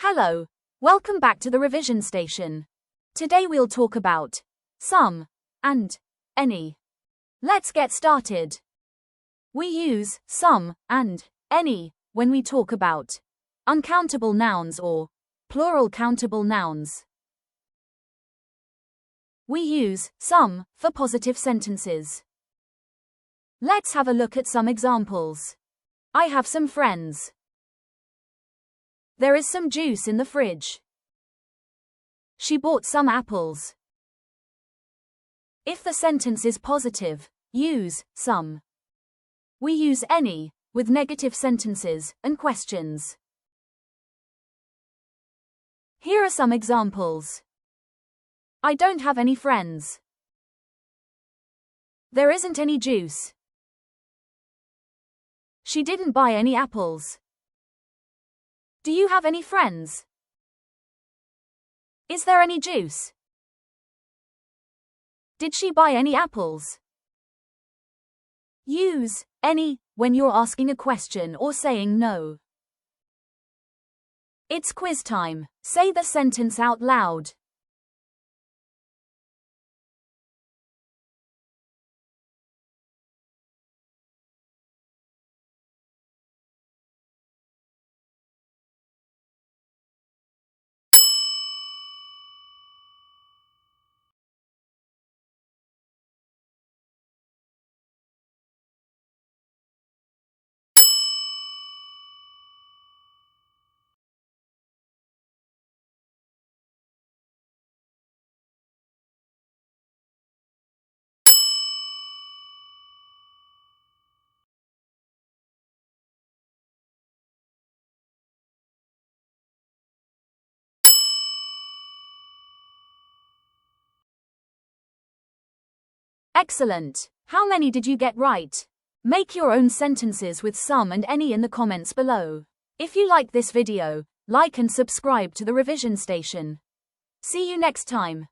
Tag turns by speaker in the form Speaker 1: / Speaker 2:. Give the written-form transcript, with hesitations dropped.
Speaker 1: Hello, welcome back to the revision station. Today we'll talk about some and any. Let's get started. We use some and any when we talk about uncountable nouns or plural countable nouns. We use some for positive sentences. Let's have a look at some examples. I have some friends. There is some juice in the fridge. She bought some apples. If the sentence is positive, use some. We use any with negative sentences and questions. Here are some examples. I don't have any friends. There isn't any juice. She didn't buy any apples. Do you have any friends? Is there any juice? Did she buy any apples? Use any when you're asking a question or saying no. It's quiz time. Say the sentence out loud. Excellent! How many did you get right? Make your own sentences with some and any in the comments below. If you like this video, like and subscribe to the revision station. See you next time.